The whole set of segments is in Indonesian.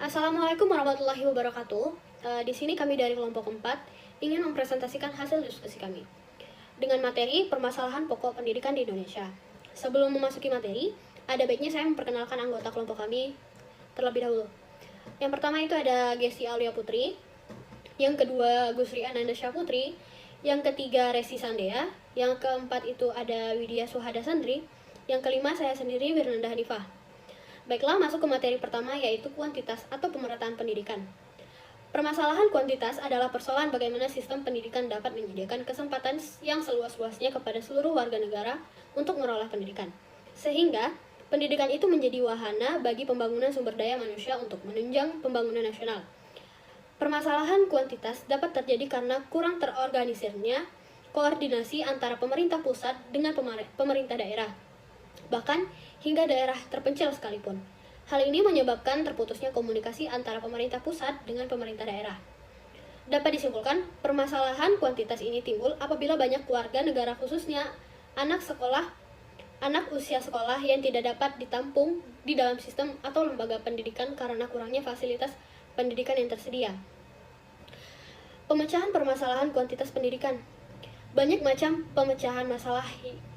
Assalamualaikum warahmatullahi wabarakatuh. Di sini kami dari kelompok 4 ingin mempresentasikan hasil diskusi kami dengan materi permasalahan pokok pendidikan di Indonesia. Sebelum memasuki materi, ada baiknya saya memperkenalkan anggota kelompok kami terlebih dahulu. Yang pertama itu ada Gesti Aulia Putri, yang kedua Gusri Ananda Syaputri, yang ketiga Resi Sandea, yang keempat itu ada Widya Suhada Sandri, yang kelima saya sendiri Wirnanda Hanifah. Baiklah, masuk ke materi pertama, yaitu kuantitas atau pemerataan pendidikan. Permasalahan kuantitas adalah persoalan bagaimana sistem pendidikan dapat menyediakan kesempatan yang seluas-luasnya kepada seluruh warga negara untuk meroleh pendidikan. Sehingga, pendidikan itu menjadi wahana bagi pembangunan sumber daya manusia untuk menunjang pembangunan nasional. Permasalahan kuantitas dapat terjadi karena kurang terorganisirnya koordinasi antara pemerintah pusat dengan pemerintah daerah, bahkan hingga daerah terpencil sekalipun. Hal ini menyebabkan terputusnya komunikasi antara pemerintah pusat dengan pemerintah daerah. Dapat disimpulkan, permasalahan kuantitas ini timbul apabila banyak warga negara, khususnya anak usia sekolah yang tidak dapat ditampung di dalam sistem atau lembaga pendidikan karena kurangnya fasilitas pendidikan yang tersedia. Pemecahan permasalahan kuantitas pendidikan. Banyak macam pemecahan masalah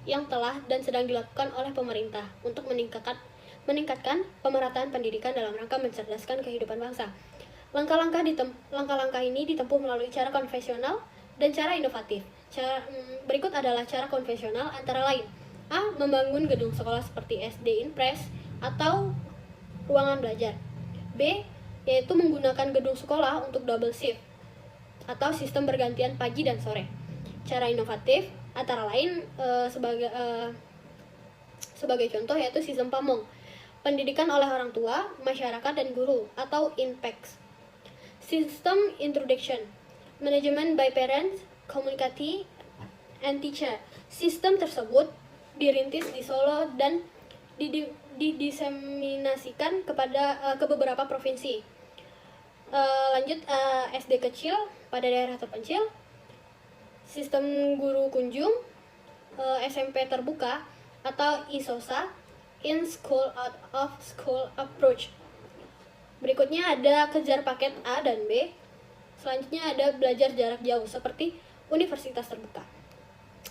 yang telah dan sedang dilakukan oleh pemerintah untuk meningkatkan pemerataan pendidikan dalam rangka mencerdaskan kehidupan bangsa. Langkah-langkah ini ditempuh melalui cara konvensional dan cara inovatif. Berikut adalah cara konvensional antara lain: A. Membangun gedung sekolah seperti SD Inpres atau ruangan belajar. B. Yaitu menggunakan gedung sekolah untuk double shift atau sistem bergantian pagi dan sore. Cara inovatif antara lain sebagai contoh yaitu sistem PAMONG, pendidikan oleh orang tua, masyarakat, dan guru, atau INPEX. Sistem Introduction, Management by Parents, Community, and Teacher. Sistem tersebut dirintis di Solo dan didiseminasikan ke beberapa provinsi. Lanjut, SD kecil pada daerah terpencil, sistem guru kunjung, SMP terbuka atau ISOSA, In School Out of School Approach. Berikutnya ada kejar paket A dan B. Selanjutnya ada belajar jarak jauh seperti universitas terbuka.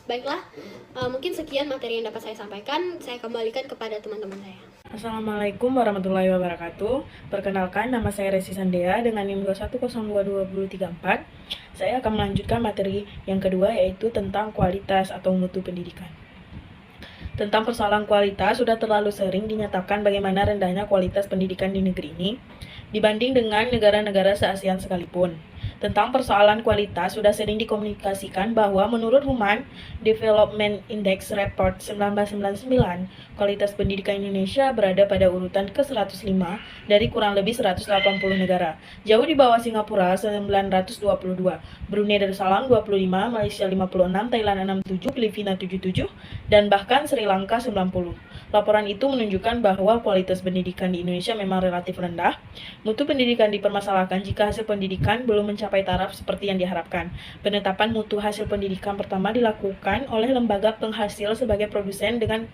Baiklah, mungkin sekian materi yang dapat saya sampaikan. Saya kembalikan kepada teman-teman saya. Assalamualaikum warahmatullahi wabarakatuh. Perkenalkan, nama saya Resi Sandea dengan NIM 2102234. Saya akan melanjutkan materi yang kedua, yaitu tentang kualitas atau mutu pendidikan. Tentang persoalan kualitas, sudah terlalu sering dinyatakan bagaimana rendahnya kualitas pendidikan di negeri ini dibanding dengan negara-negara se-ASEAN sekalipun. Tentang persoalan kualitas, sudah sering dikomunikasikan bahwa menurut Human Development Index Report 1999, kualitas pendidikan Indonesia berada pada urutan ke-105 dari kurang lebih 180 negara. Jauh di bawah Singapura 922, Brunei Darussalam 25, Malaysia 56, Thailand 67, Filipina 77, dan bahkan Sri Lanka 90. Laporan itu menunjukkan bahwa kualitas pendidikan di Indonesia memang relatif rendah. Mutu pendidikan dipermasalahkan jika hasil pendidikan belum mencapai taraf seperti yang diharapkan. Penetapan mutu hasil pendidikan pertama dilakukan oleh lembaga penghasil sebagai produsen dengan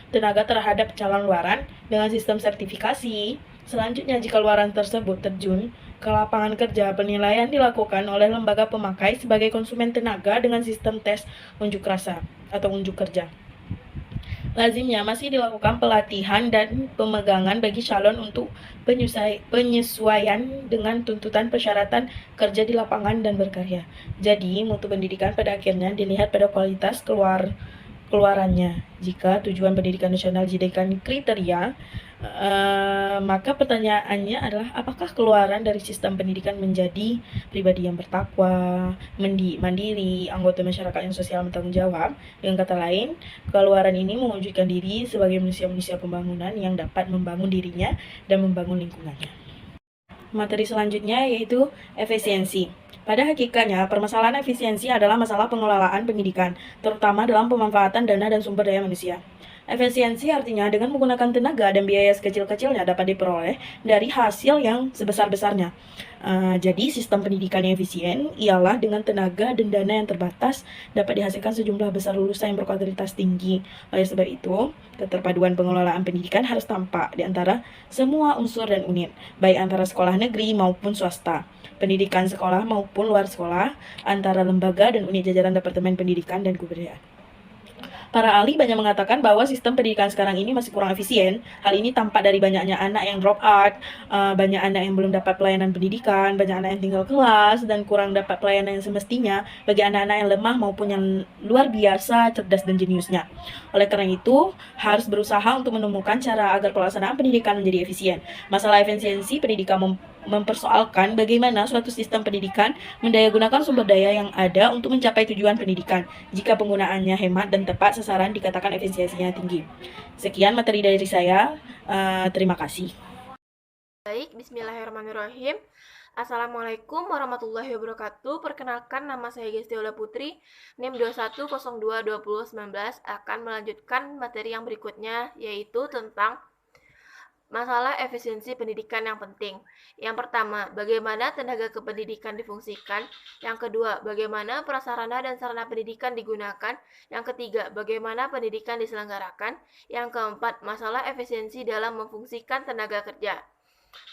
tenaga terhadap calon luaran dengan sistem sertifikasi. Selanjutnya, jika luaran tersebut terjun ke lapangan kerja, penilaian dilakukan oleh lembaga pemakai sebagai konsumen tenaga dengan sistem tes unjuk rasa atau unjuk kerja. Lazimnya masih dilakukan pelatihan dan pemegangan bagi calon untuk penyesuaian dengan tuntutan persyaratan kerja di lapangan dan berkarya. Jadi, mutu pendidikan pada akhirnya dilihat pada kualitas keluarannya. Jika tujuan pendidikan nasional dijadikan kriteria, maka pertanyaannya adalah apakah keluaran dari sistem pendidikan menjadi pribadi yang bertakwa, mandiri, anggota masyarakat yang sosial bertanggung jawab. Dengan kata lain, keluaran ini mewujudkan diri sebagai manusia-manusia pembangunan yang dapat membangun dirinya dan membangun lingkungannya. Materi selanjutnya yaitu efisiensi. Pada hakikatnya, permasalahan efisiensi adalah masalah pengelolaan pendidikan, terutama dalam pemanfaatan dana dan sumber daya manusia. Efisiensi artinya dengan menggunakan tenaga dan biaya sekecil-kecilnya dapat diperoleh dari hasil yang sebesar-besarnya. Jadi sistem pendidikan yang efisien ialah dengan tenaga dan dana yang terbatas dapat dihasilkan sejumlah besar lulusan yang berkualitas tinggi. Oleh sebab itu, keterpaduan pengelolaan pendidikan harus tampak di antara semua unsur dan unit, baik antara sekolah negeri maupun swasta, pendidikan sekolah maupun luar sekolah, antara lembaga dan unit jajaran Departemen Pendidikan dan Kebudayaan. Para ahli banyak mengatakan bahwa sistem pendidikan sekarang ini masih kurang efisien. Hal ini tampak dari banyaknya anak yang drop out, banyak anak yang belum dapat pelayanan pendidikan, banyak anak yang tinggal kelas, dan kurang dapat pelayanan yang semestinya bagi anak-anak yang lemah maupun yang luar biasa cerdas dan jeniusnya. Oleh karena itu, harus berusaha untuk menemukan cara agar pelaksanaan pendidikan menjadi efisien. Masalah efisiensi pendidikan mempersoalkan bagaimana suatu sistem pendidikan mendayagunakan sumber daya yang ada untuk mencapai tujuan pendidikan. Jika penggunaannya hemat dan tepat sasaran, dikatakan efisiensinya tinggi. Sekian materi dari saya. Terima kasih. Baik, bismillahirrahmanirrahim. Assalamualaikum warahmatullahi wabarakatuh. Perkenalkan, nama saya Gestiola Putri, NIM 21022019, akan melanjutkan materi yang berikutnya, yaitu tentang masalah efisiensi pendidikan yang penting. Yang pertama, bagaimana tenaga kependidikan difungsikan. Yang kedua, bagaimana prasarana dan sarana pendidikan digunakan. Yang ketiga, bagaimana pendidikan diselenggarakan. Yang keempat, masalah efisiensi dalam memfungsikan tenaga kerja.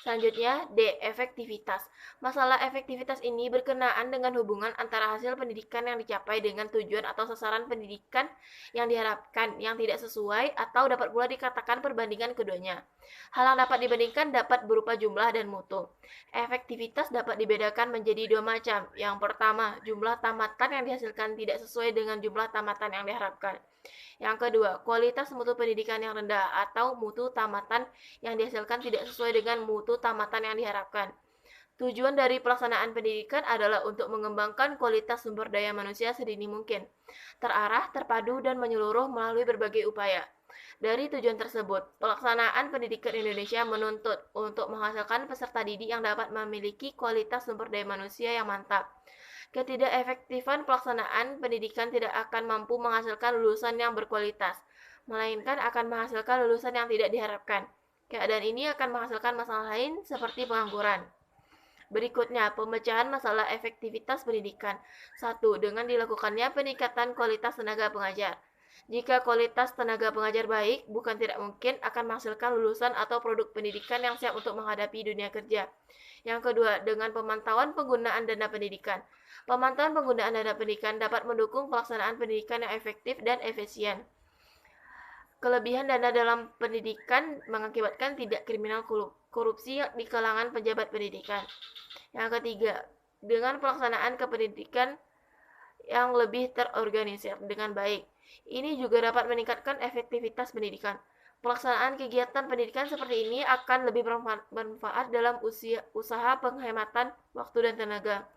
Selanjutnya, D. Efektivitas. Masalah efektivitas ini berkenaan dengan hubungan antara hasil pendidikan yang dicapai dengan tujuan atau sasaran pendidikan yang diharapkan, yang tidak sesuai, atau dapat pula dikatakan perbandingan keduanya. Hal yang dapat dibandingkan dapat berupa jumlah dan mutu. Efektivitas dapat dibedakan menjadi dua macam. Yang pertama, jumlah tamatan yang dihasilkan tidak sesuai dengan jumlah tamatan yang diharapkan. Yang kedua, kualitas mutu pendidikan yang rendah atau mutu tamatan yang dihasilkan tidak sesuai dengan mutu tamatan yang diharapkan. Tujuan dari pelaksanaan pendidikan adalah untuk mengembangkan kualitas sumber daya manusia sedini mungkin, terarah, terpadu, dan menyeluruh melalui berbagai upaya. Dari tujuan tersebut, pelaksanaan pendidikan Indonesia menuntut untuk menghasilkan peserta didik yang dapat memiliki kualitas sumber daya manusia yang mantap. Ketidakefektifan pelaksanaan pendidikan tidak akan mampu menghasilkan lulusan yang berkualitas, melainkan akan menghasilkan lulusan yang tidak diharapkan. Keadaan ini akan menghasilkan masalah lain seperti pengangguran. Berikutnya, pemecahan masalah efektivitas pendidikan. 1. Dengan dilakukannya peningkatan kualitas tenaga pengajar. Jika kualitas tenaga pengajar baik, bukan tidak mungkin akan menghasilkan lulusan atau produk pendidikan yang siap untuk menghadapi dunia kerja. Yang kedua, dengan pemantauan penggunaan dana pendidikan. Pemantauan penggunaan dana pendidikan dapat mendukung pelaksanaan pendidikan yang efektif dan efisien. Kelebihan dana dalam pendidikan mengakibatkan tidak kriminal korupsi di kalangan pejabat pendidikan. Yang ketiga, dengan pelaksanaan kependidikan yang lebih terorganisir dengan baik. Ini juga dapat meningkatkan efektivitas pendidikan. Pelaksanaan kegiatan pendidikan seperti ini akan lebih bermanfaat dalam usaha penghematan waktu dan tenaga.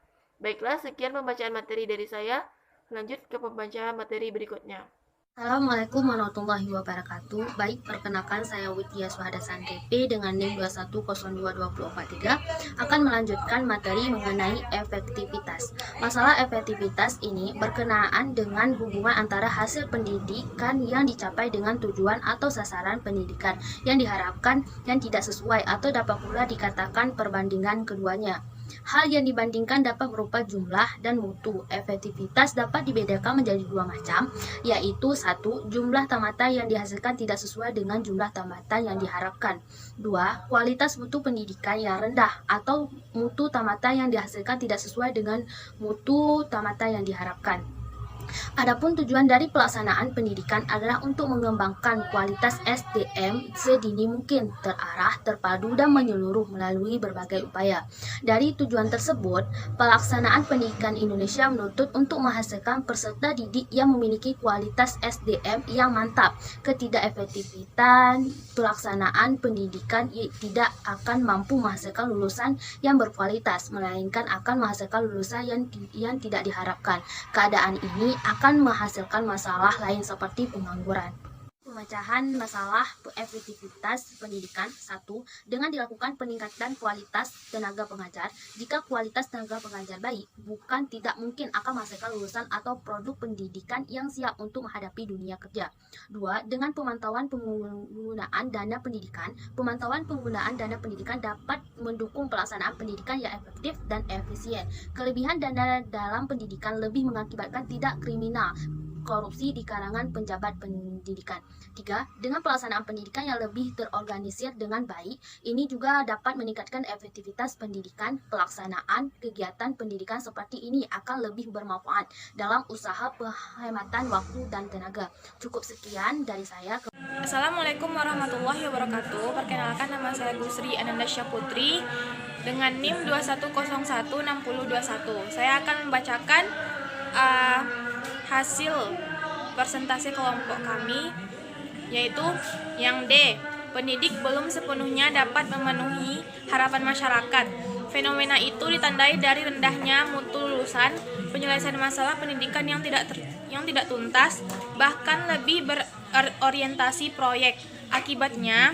Baiklah, sekian pembacaan materi dari saya. Lanjut ke pembacaan materi berikutnya. Assalamualaikum warahmatullahi wabarakatuh. Baik, perkenalkan saya Widya Suhadasan TP dengan NIM 21022043 akan melanjutkan materi mengenai efektivitas. Masalah efektivitas ini berkenaan dengan hubungan antara hasil pendidikan yang dicapai dengan tujuan atau sasaran pendidikan yang diharapkan yang tidak sesuai atau dapat pula dikatakan perbandingan keduanya. Hal yang dibandingkan dapat berupa jumlah dan mutu. Efektivitas dapat dibedakan menjadi dua macam, yaitu 1. Jumlah tamatan yang dihasilkan tidak sesuai dengan jumlah tamatan yang diharapkan. 2. Kualitas mutu pendidikan yang rendah atau mutu tamatan yang dihasilkan tidak sesuai dengan mutu tamatan yang diharapkan. Adapun tujuan dari pelaksanaan pendidikan adalah untuk mengembangkan kualitas SDM sedini mungkin, terarah, terpadu, dan menyeluruh melalui berbagai upaya. Dari tujuan tersebut, pelaksanaan pendidikan Indonesia menuntut untuk menghasilkan peserta didik yang memiliki kualitas SDM yang mantap. Ketidakefektifan pelaksanaan pendidikan tidak akan mampu menghasilkan lulusan yang berkualitas, melainkan akan menghasilkan lulusan yang tidak diharapkan. Keadaan ini akan menghasilkan masalah lain seperti pengangguran. Pemecahan masalah efektivitas pendidikan. 1. Dengan dilakukan peningkatan kualitas tenaga pengajar. Jika kualitas tenaga pengajar baik, bukan tidak mungkin akan menghasilkan lulusan atau produk pendidikan yang siap untuk menghadapi dunia kerja. 2. Dengan pemantauan penggunaan dana pendidikan. Pemantauan penggunaan dana pendidikan dapat mendukung pelaksanaan pendidikan yang efektif dan efisien. Kelebihan dana dalam pendidikan lebih mengakibatkan tidak kriminal korupsi di kalangan penjabat pendidikan. 3. Dengan pelaksanaan pendidikan yang lebih terorganisir dengan baik, ini juga dapat meningkatkan efektivitas pendidikan. Pelaksanaan kegiatan pendidikan seperti ini akan lebih bermanfaat dalam usaha penghematan waktu dan tenaga. Cukup sekian dari saya. Assalamualaikum warahmatullahi wabarakatuh. Perkenalkan, nama saya Gusri Anandasya Putri dengan NIM 21016021. Saya akan membacakan hasil persentase kelompok kami, yaitu yang D. Pendidik belum sepenuhnya dapat memenuhi harapan masyarakat. Fenomena itu ditandai dari rendahnya mutu lulusan, penyelesaian masalah pendidikan yang tidak tuntas, bahkan lebih berorientasi proyek. Akibatnya,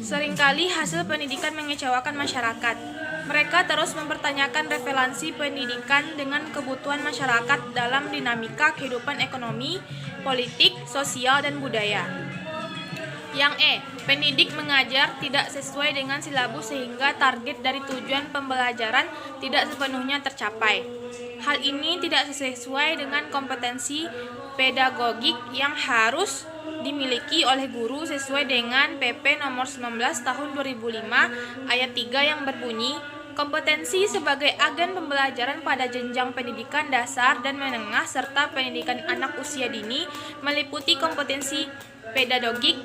seringkali hasil pendidikan mengecewakan masyarakat. Mereka terus mempertanyakan relevansi pendidikan dengan kebutuhan masyarakat dalam dinamika kehidupan ekonomi, politik, sosial, dan budaya. Yang E. Pendidik mengajar tidak sesuai dengan silabus sehingga target dari tujuan pembelajaran tidak sepenuhnya tercapai. Hal ini tidak sesuai dengan kompetensi pedagogik yang harus dimiliki oleh guru sesuai dengan PP nomor 19 tahun 2005 ayat 3 yang berbunyi, kompetensi sebagai agen pembelajaran pada jenjang pendidikan dasar dan menengah serta pendidikan anak usia dini meliputi kompetensi pedagogik,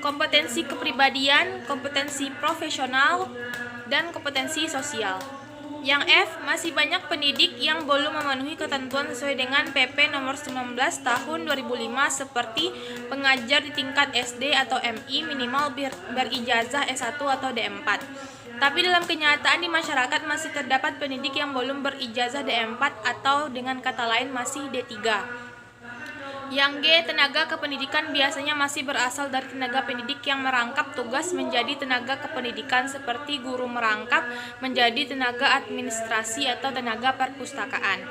kompetensi kepribadian, kompetensi profesional, dan kompetensi sosial. Yang F, masih banyak pendidik yang belum memenuhi ketentuan sesuai dengan PP nomor 19 tahun 2005 seperti pengajar di tingkat SD atau MI minimal berijazah S1 atau D4. Tapi dalam kenyataan di masyarakat masih terdapat pendidik yang belum berijazah D4 atau dengan kata lain masih D3. Yang G, tenaga kependidikan biasanya masih berasal dari tenaga pendidik yang merangkap tugas menjadi tenaga kependidikan seperti guru merangkap menjadi tenaga administrasi atau tenaga perpustakaan.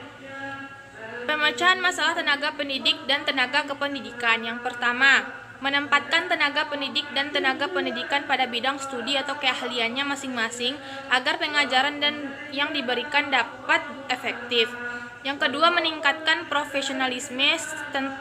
Pemecahan masalah tenaga pendidik dan tenaga kependidikan. Yang pertama, menempatkan tenaga pendidik dan tenaga pendidikan pada bidang studi atau keahliannya masing-masing agar pengajaran dan yang diberikan dapat efektif. Yang kedua, meningkatkan profesionalisme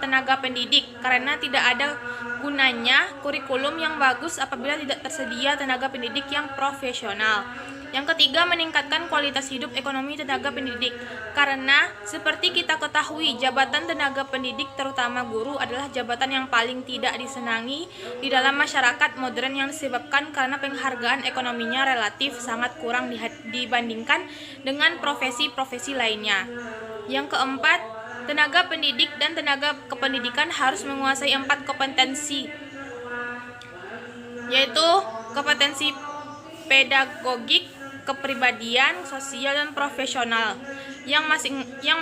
tenaga pendidik karena tidak ada gunanya kurikulum yang bagus apabila tidak tersedia tenaga pendidik yang profesional. Yang ketiga, meningkatkan kualitas hidup ekonomi tenaga pendidik karena seperti kita ketahui, jabatan tenaga pendidik terutama guru adalah jabatan yang paling tidak disenangi di dalam masyarakat modern yang disebabkan karena penghargaan ekonominya relatif sangat kurang dibandingkan dengan profesi-profesi lainnya. Yang keempat, tenaga pendidik dan tenaga kependidikan harus menguasai 4 kompetensi, yaitu kompetensi pedagogik, kepribadian, sosial, dan profesional yang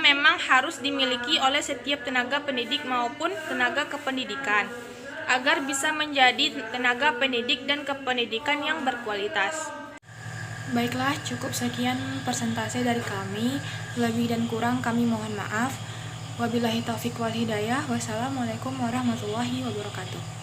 memang harus dimiliki oleh setiap tenaga pendidik maupun tenaga kependidikan agar bisa menjadi tenaga pendidik dan kependidikan yang berkualitas. Baiklah, cukup sekian persentase dari kami. Lebih dan kurang kami mohon maaf. Wabillahi taufiq wal hidayah. Wassalamualaikum warahmatullahi wabarakatuh.